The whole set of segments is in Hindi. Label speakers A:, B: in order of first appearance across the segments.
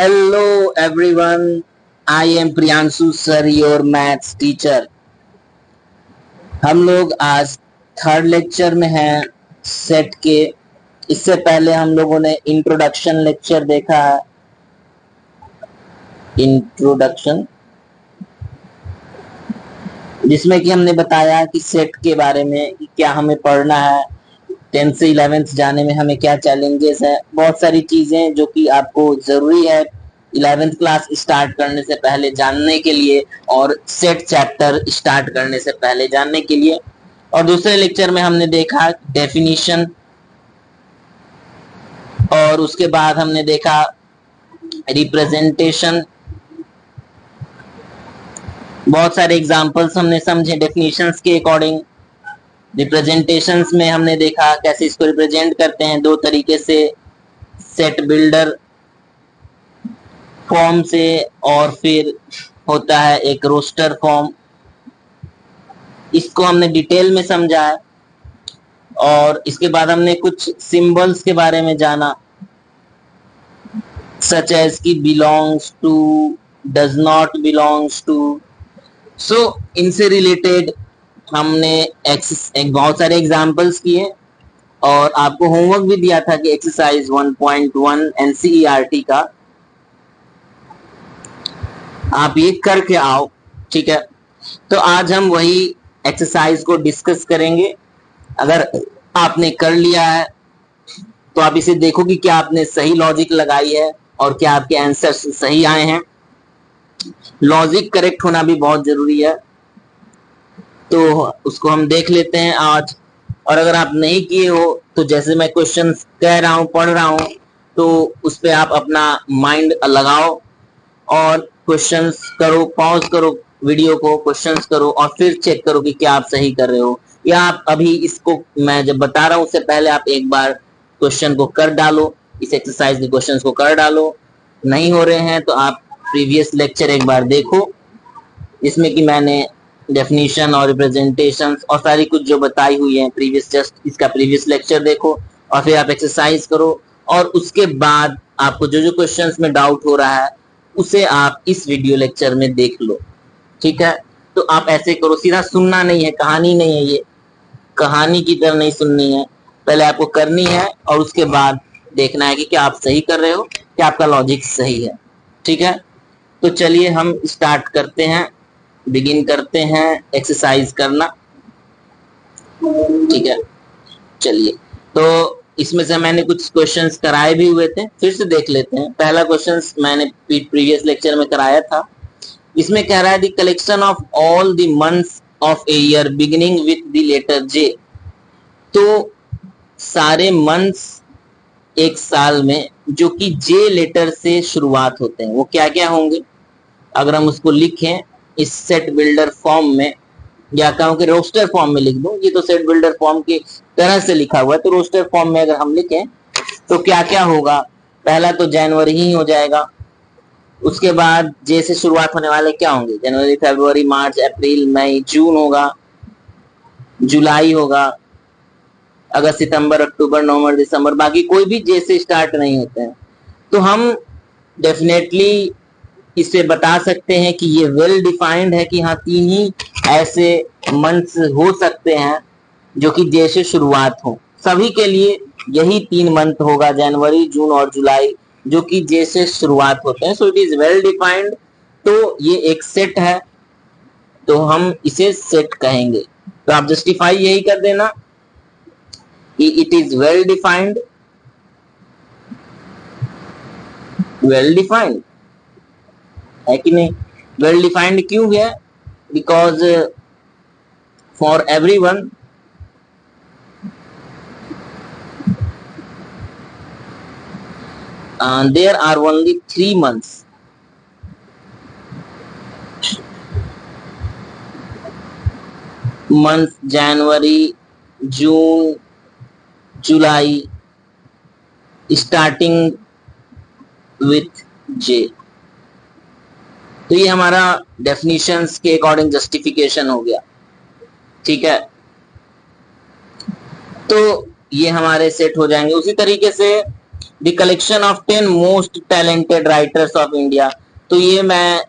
A: Hello everyone, I am Priyanshu sir, your maths teacher. हम लोग आज थर्ड लेक्चर में हैं सेट के। इससे पहले हम लोगों ने इंट्रोडक्शन लेक्चर देखा है, इंट्रोडक्शन, जिसमें कि हमने बताया कि सेट के बारे में कि क्या हमें पढ़ना है, 10th से 11th जाने में हमें क्या चैलेंजेस है, बहुत सारी चीजें जो कि आपको जरूरी है 11th क्लास स्टार्ट करने से पहले जानने के लिए और सेट चैप्टर स्टार्ट करने से पहले जानने के लिए। और दूसरे लेक्चर में हमने देखा डेफिनेशन, और उसके बाद हमने देखा रिप्रेजेंटेशन। बहुत सारे एग्जांपल्स हमने समझे डेफिनेशंस के अकॉर्डिंग। रिप्रेजेंटेशंस में हमने देखा कैसे इसको रिप्रेजेंट करते हैं दो तरीके से, सेट बिल्डर फॉर्म से और फिर होता है एक रोस्टर फॉर्म। इसको हमने डिटेल में समझा है। और इसके बाद हमने कुछ सिंबल्स के बारे में जाना, सच एज की belongs to, does not belongs to. So इनसे रिलेटेड हमने बहुत सारे एग्जांपल्स किए और आपको होमवर्क भी दिया था कि एक्सरसाइज 1.1 एनसीईआरटी का आप ये करके आओ, ठीक है। तो आज हम वही एक्सरसाइज को डिस्कस करेंगे। अगर आपने कर लिया है तो आप इसे देखो कि क्या आपने सही लॉजिक लगाई है और क्या आपके आंसर्स सही आए हैं। लॉजिक करेक्ट होना भी बहुत जरूरी है, तो उसको हम देख लेते हैं आज। और अगर आप नहीं किए हो तो जैसे मैं क्वेश्चन कह रहा हूँ, पढ़ रहा हूँ, तो उस पर आप अपना माइंड लगाओ और क्वेश्चंस करो, पॉज करो वीडियो को, क्वेश्चंस करो और फिर चेक करो कि क्या आप सही कर रहे हो। या आप अभी इसको मैं जब बता रहा हूँ उससे पहले आप एक बार क्वेश्चन को कर डालो, इस एक्सरसाइज के क्वेश्चंस को कर डालो। नहीं हो रहे हैं तो आप प्रीवियस लेक्चर एक बार देखो, इसमें कि मैंने डेफिनेशन और रिप्रेजेंटेशन और सारी कुछ जो बताई हुई है प्रीवियस, जस्ट इसका प्रीवियस लेक्चर देखो और फिर आप एक्सरसाइज करो। और उसके बाद आपको जो जो क्वेश्चंस में डाउट हो रहा है उसे आप इस वीडियो लेक्चर में देख लो, ठीक है। तो आप ऐसे करो, सीधा सुनना नहीं है, कहानी नहीं है, ये कहानी की तरह नहीं सुननी है। पहले आपको करनी है और उसके बाद देखना है कि क्या आप सही कर रहे हो, क्या आपका लॉजिक सही है, ठीक है। तो चलिए हम स्टार्ट करते हैं, बिगिन करते हैं एक्सरसाइज करना, ठीक है। चलिए, तो इसमें से मैंने कुछ क्वेश्चंस कराए भी हुए थे, फिर से देख लेते हैं। पहला क्वेश्चंस मैंने प्रीवियस लेक्चर में कराया था। इसमें कह रहा है the collection of all the months of a year beginning with the letter J. तो सारे मंथ्स एक साल में जो कि जे लेटर से शुरुआत होते हैं वो क्या क्या होंगे। अगर हम उसको लिखें इस सेट बिल्डर फॉर्म में, या कहूं कि रोस्टर फॉर्म में लिख दूं, ये तो सेट बिल्डर फॉर्म की तरह से लिखा हुआ है, तो रोस्टर फॉर्म में अगर हम लिखें तो क्या क्या होगा। पहला तो जनवरी ही हो जाएगा, उसके बाद जे से शुरुआत होने वाले क्या होंगे, जनवरी, फरवरी, मार्च, अप्रैल, मई, जून होगा, जुलाई होगा, अगस्त, सितंबर, अक्टूबर, नवंबर, दिसंबर, बाकी कोई भी जे से स्टार्ट नहीं होते हैं। तो हम डेफिनेटली इसे बता सकते हैं कि ये वेल डिफाइंड है कि हाँ, तीन ही ऐसे मंथ्स हो सकते हैं जो कि जे से शुरुआत हो। सभी के लिए यही 3 मंथ होगा, जनवरी, जून और जुलाई, जो कि जे से शुरुआत होते हैं। सो इट इज वेल डिफाइंड, तो ये एक सेट है, तो हम इसे सेट कहेंगे। तो आप जस्टिफाई यही कर देना कि it is well defined, well defined है कि नहीं। वेल डिफाइंड क्यों है, because for everyone there are only 3 months. Month January, June, July, starting with J. तो ये हमारा डेफिनेशंस के अकॉर्डिंग जस्टिफिकेशन हो गया, ठीक है। तो ये हमारे सेट हो जाएंगे। उसी तरीके से the collection of 10 most talented writers of India. तो ये मैं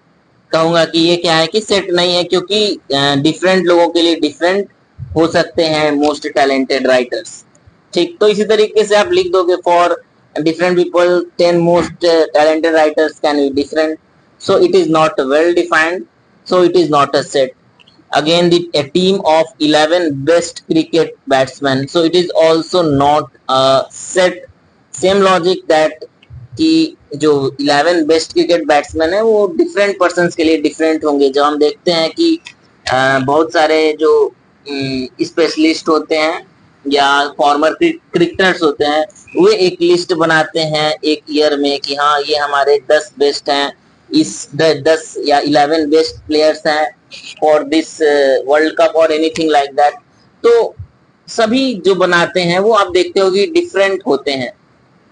A: कहूंगा कि ये क्या है कि सेट नहीं है, क्योंकि डिफरेंट लोगों के लिए डिफरेंट हो सकते हैं मोस्ट टैलेंटेड राइटर्स। ठीक, तो इसी तरीके से आप लिख दोगे for different people 10 most talented writers can be different, so it is not well defined, so it is not a set. Again, a team of 11 best cricket batsmen, so it is also not a set. Same logic that कि जो 11 बेस्ट क्रिकेट बैट्समैन है वो डिफरेंट पर्सन्स के लिए डिफरेंट होंगे। जब हम देखते हैं कि बहुत सारे जो स्पेशलिस्ट होते हैं या फॉर्मर क्रिकेटर्स होते हैं, वे एक लिस्ट बनाते हैं एक ईयर में कि हाँ ये हमारे 10 बेस्ट हैं, इस 10 या 11 बेस्ट प्लेयर्स हैं फॉर दिस वर्ल्ड कप और एनीथिंग लाइक दैट। तो सभी जो बनाते हैं वो आप देखते हो कि डिफरेंट होते हैं,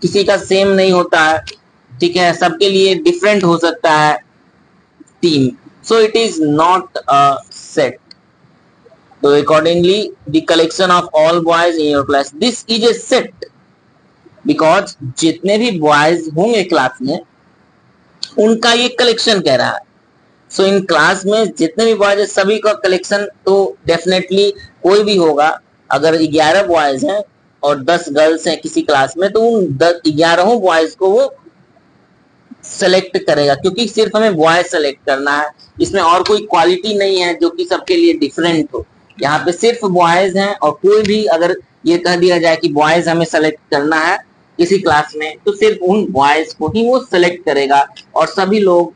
A: किसी का सेम नहीं होता है। ठीक है, सबके लिए डिफरेंट हो सकता है team, so it is not a set. तो accordingly the collection of all boys in your class, this is a set, because जितने भी बॉयज होंगे क्लास में उनका ये कलेक्शन कह रहा है। सो इन क्लास में जितने भी बॉयज है सभी का कलेक्शन, तो डेफिनेटली कोई भी होगा। अगर 11 बॉयज हैं और 10 गर्ल्स हैं किसी क्लास में, तो उन 11 बॉयज को वो सेलेक्ट करेगा, क्योंकि सिर्फ हमें बॉयज सेलेक्ट करना है। इसमें और कोई क्वालिटी नहीं है जो कि सबके लिए डिफरेंट हो। यहाँ पे सिर्फ बॉयज हैं, और कोई भी अगर ये कह दिया जाए कि बॉयज हमें सेलेक्ट करना है किसी क्लास में, तो सिर्फ उन बॉयज को ही वो सेलेक्ट करेगा। और सभी लोग,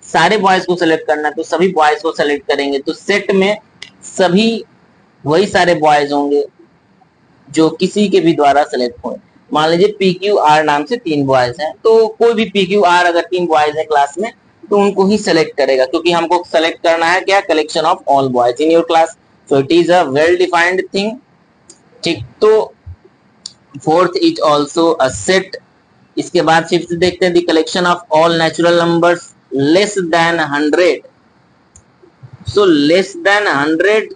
A: सारे बॉयज को सेलेक्ट करना है तो सभी बॉयज को सेलेक्ट करेंगे। तो सेट में सभी वही सारे बॉयज होंगे जो किसी के भी द्वारा सेलेक्ट हों। मान लीजिए PQR नाम से 3 बॉयज हैं, तो कोई भी PQR अगर 3 बॉयज है क्लास में तो उनको ही सेलेक्ट करेगा, क्योंकि हमको सेलेक्ट करना है क्या, collection of all boys in your class. So it is a well defined thing. ठीक, तो fourth is also a set. इसके बाद फिफ्थ देखते हैं, the collection of all natural numbers less than 100। So less than 100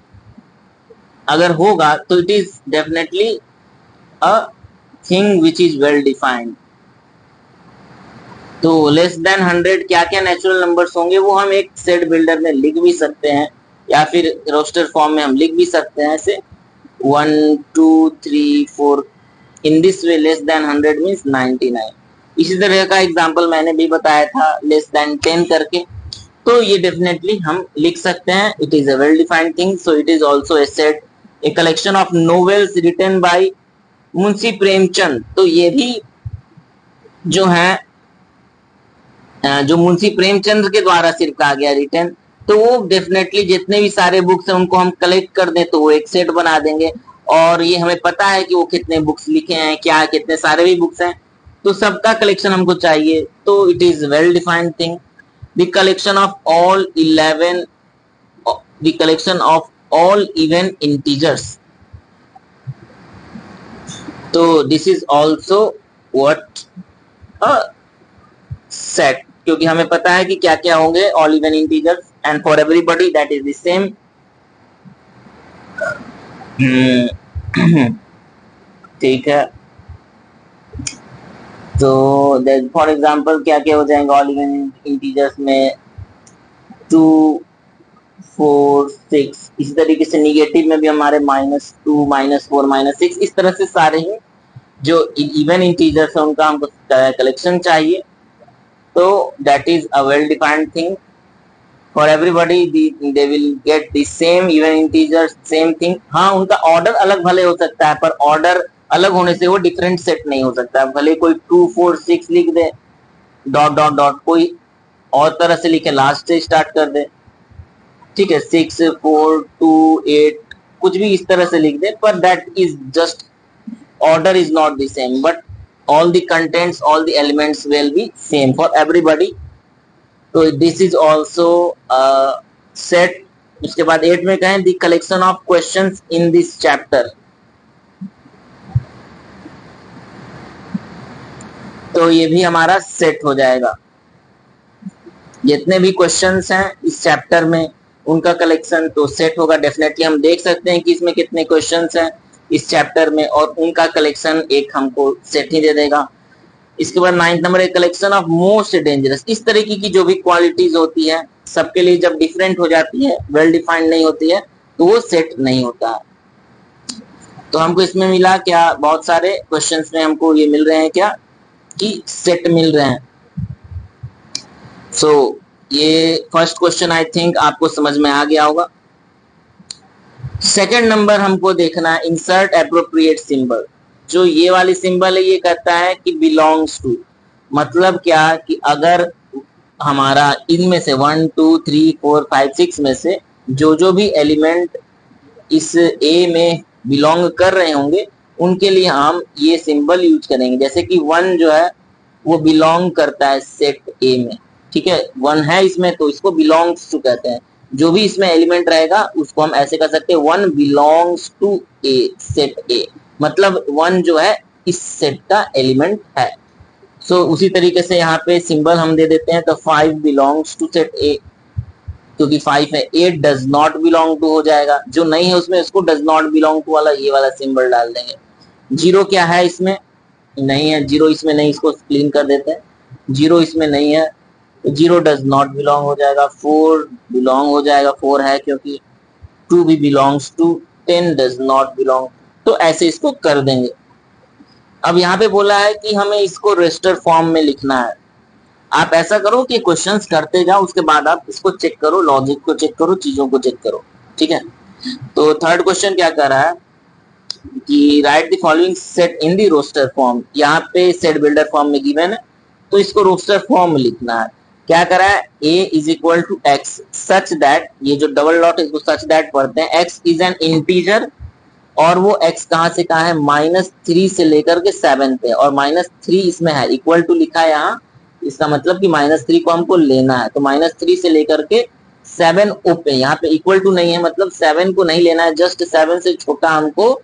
A: अगर होगा तो it is definitely a thing which is well defined. तो लेस देन 100 क्या क्या नेचुरल नंबर्स होंगे वो हम एक सेट बिल्डर में लिख भी सकते हैं, या फिर रोस्टर फॉर्म में हम लिख भी सकते हैं ऐसे 1 2 3 4। In this way less than 100 means 99। इसी तरह का एग्जाम्पल मैंने भी बताया था लेस देन 10 करके, तो ये डेफिनेटली हम लिख सकते हैं। It is a well defined thing, so it is also a set. A collection of novels written by Munshi Premchand, तो ये भी जो है जो मुंशी प्रेमचंद के द्वारा सिर्फ कहा गया रिटन, तो वो डेफिनेटली जितने भी सारे बुक्स हैं उनको हम कलेक्ट कर दें तो वो एक सेट बना देंगे। और ये हमें पता है कि वो कितने बुक्स लिखे हैं, क्या कितने सारे भी बुक्स हैं, तो सबका कलेक्शन हमको चाहिए, तो it is well defined thing. The collection of all 11, the collection of all even integers, तो this is also what a set, क्योंकि हमें पता है कि क्या क्या होंगे all even integers, and for everybody that is the same. ठीक है, तो फॉर एग्जांपल क्या क्या हो जाएंगे ऑल इवन इंटीजर्स में 2 4 6। इसी तरीके से निगेटिव में भी हमारे -2 -4 -6, इस तरह से सारे ही जो इवन इंटीजर्स है उनका हमको कलेक्शन चाहिए। तो that is a well defined thing for everybody, they will get the same even integers same thing. हाँ, उनका ऑर्डर अलग भले हो सकता है, पर ऑर्डर अलग होने से वो डिफरेंट सेट नहीं हो सकता। भले कोई 2 4 6 लिख दे डॉट डॉट डॉट, कोई और तरह से लिखे लास्ट से स्टार्ट कर दे, ठीक है 6 4 2 8 कुछ भी इस तरह से लिख दे, पर that is just order is not the same, but all the contents, all the elements will be same for everybody. So this is also a set. उसके बाद 8 में कहें the collection of questions in this chapter, तो ये भी हमारा सेट हो जाएगा। जितने भी क्वेश्चंस हैं इस चैप्टर में उनका कलेक्शन तो सेट होगा। डेफिनेटली हम देख सकते हैं कि इसमें कितने क्वेश्चंस हैं इस चैप्टर में, और उनका कलेक्शन एक हमको सेट ही दे देगा। इसके बाद 9th नंबर है कलेक्शन ऑफ मोस्ट डेंजरस। इस तरीके की जो भी क्वालिटीज होती है सबके लिए जब डिफरेंट हो जाती है, वेल डिफाइंड नहीं होती है, तो वो सेट नहीं होता है। तो हमको इसमें मिला क्या, बहुत सारे क्वेश्चंस में हमको ये मिल रहे हैं क्या कि सेट मिल रहे हैं। सो ये फर्स्ट क्वेश्चन आई थिंक आपको समझ में आ गया होगा। सेकंड नंबर हमको देखना है इंसर्ट एप्रोप्रिएट सिंबल। जो ये वाली सिंबल है ये कहता है कि बिलोंग्स टू, मतलब क्या कि अगर हमारा इनमें से 1 2 3 4 5 6 में से जो जो भी एलिमेंट इस ए में बिलोंग कर रहे होंगे उनके लिए हम ये सिंबल यूज करेंगे। जैसे कि 1 जो है वो बिलोंग करता है सेट ए में, ठीक है, 1 है इसमें तो इसको बिलोंग्स टू कहते हैं। जो भी इसमें एलिमेंट रहेगा उसको हम ऐसे कर सकते हैं 1 belongs to a set A, मतलब 1 जो है इस सेट का एलिमेंट है। सो उसी तरीके से यहाँ पे सिंबल हम दे देते हैं, तो 5 बिलोंग्स टू सेट ए, क्योंकि 5 है। 8 डज नॉट बिलोंग टू हो जाएगा, जो नहीं है उसमें उसको डज नॉट बिलोंग टू वाला ये वाला सिंबल डाल देंगे। 0 क्या है इसमें, नहीं है, 0 इसमें नहीं, इसको क्लीन कर देते हैं, 0 इसमें नहीं है तो 0 डज नॉट बिलोंग हो जाएगा। 4 बिलोंग हो जाएगा, 4 है क्योंकि। 2 भी belongs to, 10 does not belong, तो ऐसे इसको कर देंगे। अब यहाँ पे बोला है कि हमें इसको रजिस्टर फॉर्म में लिखना है। आप ऐसा करो कि क्वेश्चंस करते जाओ, उसके बाद आप इसको चेक करो, लॉजिक को चेक करो, चीजों को चेक करो, ठीक है। तो थर्ड क्वेश्चन क्या कर रहा है कि write the following set in the roster form. यहाँ पे सेट बिल्डर फॉर्म में गिवन है तो इसको रोस्टर फॉर्म में लिखना है। क्या करा है, a is equal to X such that, ये जो डबल डॉट है इसको सच दैट पढ़ते हैं, x इज एन इंटीजर, और वो x कहां से कहां है, -3 से लेकर के 7 पे, और -3 इसमें है, इक्वल टू लिखा है यहाँ, इसका मतलब कि -3 को हमको लेना है, तो -3 से लेकर के 7 पे, यहाँ पे इक्वल टू नहीं है, मतलब 7 को नहीं लेना है, जस्ट 7 से छोटा हमको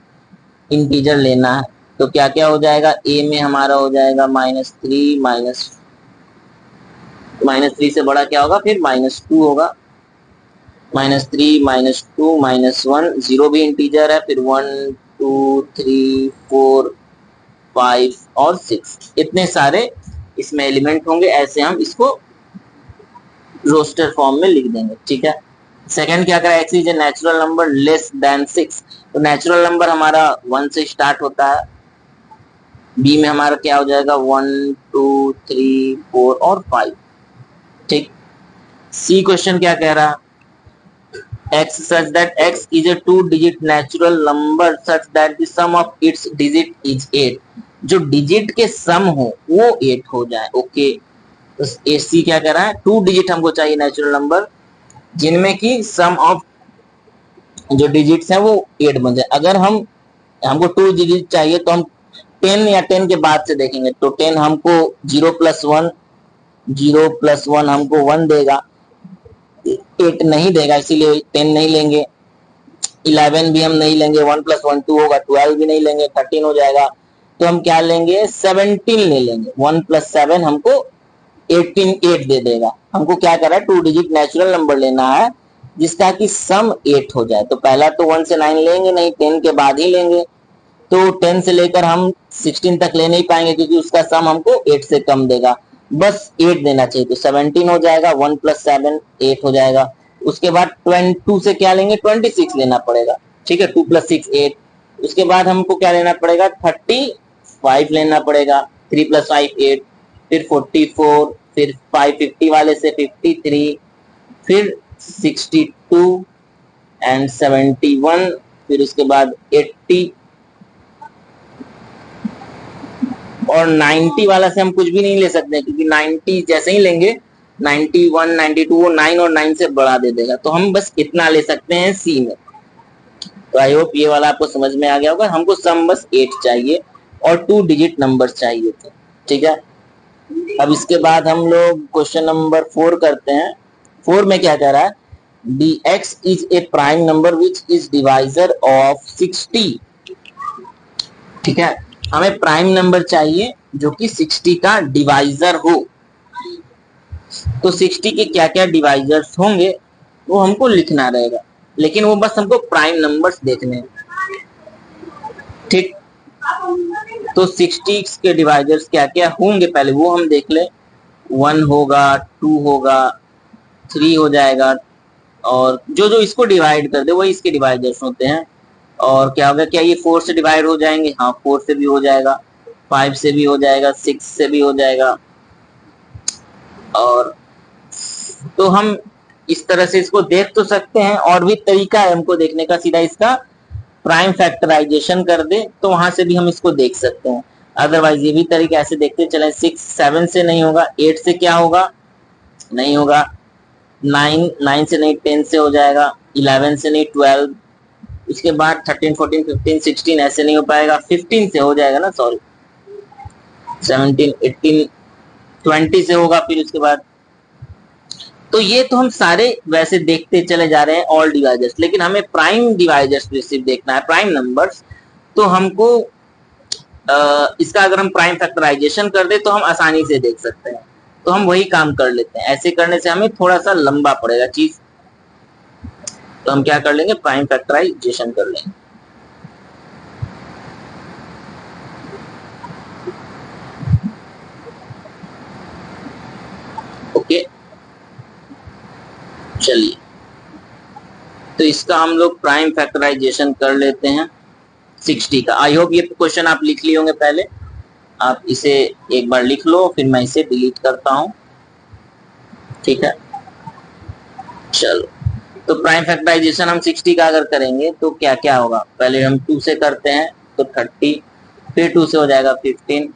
A: इंटीजर लेना है। तो क्या क्या हो जाएगा, a में हमारा हो जाएगा -3, -3 से बड़ा क्या होगा, फिर -2 होगा, -3 -2 -1, 0 भी इंटीजर है, फिर 1 2 3 4 5 और 6, इतने सारे इसमें एलिमेंट होंगे। ऐसे हम इसको रोस्टर फॉर्म में लिख देंगे, ठीक है। सेकंड क्या करा, x is a natural number less than 6, तो नेचुरल नंबर हमारा 1 से स्टार्ट होता है। बी में हमारा क्या हो जाएगा, 1 2 3 4 और 5, ठीक। सी क्वेश्चन क्या कह रहा, x such that x is a 2-digit natural number such that the sum of its digit is 8, जो डिजिट के सम हो वो 8 हो जाए, ओके। तो सी क्या कह रहा है, 2 डिजिट हमको चाहिए नेचुरल नंबर जिनमें की सम ऑफ जो डिजिट्स हैं वो 8 बन जाए। अगर हमको 2 डिजिट चाहिए तो हम 10 या 10 के बाद से देखेंगे, तो 10 हमको 0 + 1, 0 + 1 हमको 1 देगा, 8 नहीं देगा, इसीलिए 10 नहीं लेंगे। 11 भी हम नहीं लेंगे, 1 + 1 2 होगा, 12 भी नहीं लेंगे, 13 हो जाएगा। तो हम क्या लेंगे, 17 ले लेंगे, 1 + 7 हमको 18, 8 दे देगा। हमको क्या करा है, 2 डिजिट नेचुरल नंबर लेना है जिसका कि सम 8 हो जाए। तो पहला तो 1 से 9 लेंगे नहीं, 10 के बाद ही लेंगे, तो 10 से लेकर हम 16 तक ले नहीं पाएंगे क्योंकि उसका सम हमको 8 से कम देगा, बस 8 देना चाहिए, तो 17 हो जाएगा, 1 + 7 8 हो जाएगा। उसके बाद 22 से क्या लेंगे, 26 लेना पड़ेगा, ठीक है, 2 + 6 8। उसके बाद हमको क्या लेना पड़ेगा, 35 लेना पड़ेगा, 3 + 5 8, फिर 44, फिर 550 वाले से 53, फिर 62 एंड 71, फिर उसके बाद 80 और 90 वाला से हम कुछ भी नहीं ले सकते क्योंकि 90 जैसे ही लेंगे 91 92 वो 9 और 9 से बढ़ा दे देगा, तो हम बस इतना ले सकते हैं सी में। तो आई होप ये वाला आपको समझ में आ गया होगा। हमको सम बस 8 चाहिए और 2 डिजिट नंबर चाहिए थे, ठीक है। अब इसके बाद हम लोग क्वेश्चन नंबर 4 करते हैं। 4 में क्या कह रहा है, dx is a prime number which is divisor of 60, ठीक है। हमें प्राइम नंबर चाहिए जो कि 60 का डिवाइजर हो। तो 60 के क्या क्या डिवाइजर्स होंगे वो हमको लिखना रहेगा, लेकिन वो बस हमको प्राइम नंबर्स देखने हैं, ठीक। तो 60 के डिवाइजर्स क्या क्या होंगे पहले वो हम देख ले। 1 होगा, 2 होगा, 3 हो जाएगा, और जो जो इसको डिवाइड कर दे वही इसके डिवाइजर्स होते हैं। और क्या होगा, क्या ये 4 से डिवाइड हो जाएंगे? हाँ, 4 से भी हो जाएगा, 5 से भी हो जाएगा, 6 से भी हो जाएगा। और तो हम इस तरह से इसको देख तो सकते हैं, और भी तरीका है हमको देखने का, सीधा इसका प्राइम फैक्टराइजेशन कर दे तो वहां से भी हम इसको देख सकते हैं। अदरवाइज ये भी तरीका ऐसे देखते चले, 6 7 से नहीं होगा, 8 से क्या होगा? नहीं होगा, 9 से नहीं, 10 से हो जाएगा, 11 से नहीं, 12, उसके बाद 13 14 15 16 ऐसे नहीं हो पाएगा, 15 से हो जाएगा ना, सॉरी, 17 18 20 से होगा, फिर उसके बाद। तो ये तो हम सारे वैसे देखते चले जा रहे हैं ऑल डिवाइजर्स, लेकिन हमें प्राइम डिवाइजर्स भी सिर्फ देखना है, प्राइम नंबर्स। तो हमको इसका अगर हम प्राइम फैक्टराइजेशन कर दे तो हम आसानी से देख सकते हैं, तो हम वही काम कर लेते हैं। ऐसे करने से हमें थोड़ा सा लंबा पड़ेगा चीज, तो हम क्या कर लेंगे, प्राइम फैक्टराइजेशन कर लेंगे। ओके, चलिए, तो इसका हम लोग प्राइम फैक्टराइजेशन कर लेते हैं 60 का। आई होप ये क्वेश्चन आप लिख लिए होंगे पहले, आप इसे एक बार लिख लो, फिर मैं इसे डिलीट करता हूं, ठीक है। चलो, तो प्राइम फैक्टराइजेशन हम 60 का अगर करेंगे तो क्या क्या होगा, पहले हम 2 से करते हैं तो 30, फिर 2 से हो जाएगा 15,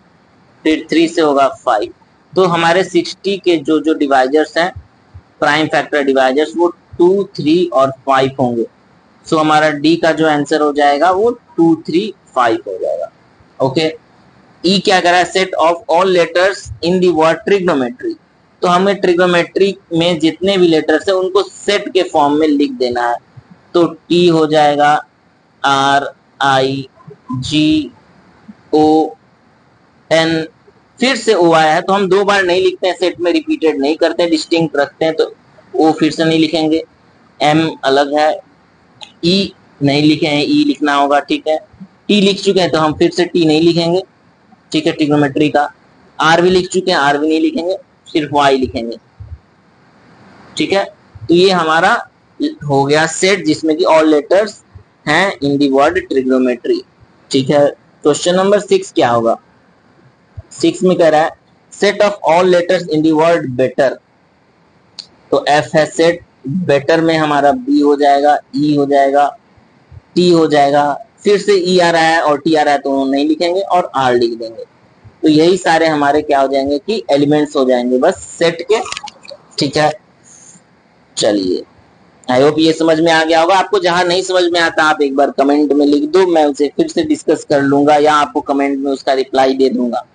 A: फिर 3 से होगा 5। तो हमारे 60 के जो जो डिवाइजर्स हैं, प्राइम फैक्टर डिवाइजर्स, वो 2 3 और 5 होंगे। सो हमारा डी का जो आंसर हो जाएगा वो 2 3 5 हो जाएगा। ओके, ई क्या करा, set of all letters in the word trigonometry. तो हमें ट्रिग्नोमेट्री में जितने भी लेटर्स है उनको सेट के फॉर्म में लिख देना है। तो टी हो जाएगा are I ji O N, फिर से ओ आया है तो हम 2 बार नहीं लिखते हैं, सेट में रिपीटेड नहीं करते हैं, डिस्टिंक्ट रखते हैं, तो ओ फिर से नहीं लिखेंगे। एम अलग है, ई नहीं लिखे हैं, ई लिखना होगा, ठीक है। टी लिख चुके हैं तो हम फिर से टी नहीं लिखेंगे, ठीक है, ट्रिग्नोमेट्री का। आर भी लिख चुके हैं, आर भी नहीं लिखेंगे, सिर्फ वाई लिखेंगे, ठीक है। तो ये हमारा हो गया सेट जिसमें कि ऑल लेटर्स हैं इन दी वर्ड ट्रिग्नोमेट्री, ठीक है। क्वेश्चन नंबर 6 क्या होगा, 6 में कह रहा है set of all letters in the word better. तो एफ है सेट, बेटर में हमारा बी हो जाएगा, ई हो जाएगा, टी हो जाएगा, फिर से ई आ रहा है और टी आ रहा है तो नहीं लिखेंगे और आर लिख देंगे। तो यही सारे हमारे क्या हो जाएंगे कि एलिमेंट्स हो जाएंगे बस सेट के, ठीक है। चलिए, आई होप ये समझ में आ गया होगा। आपको जहां नहीं समझ में आता आप एक बार कमेंट में लिख दो, मैं उसे फिर से डिस्कस कर लूंगा या आपको कमेंट में उसका रिप्लाई दे दूंगा।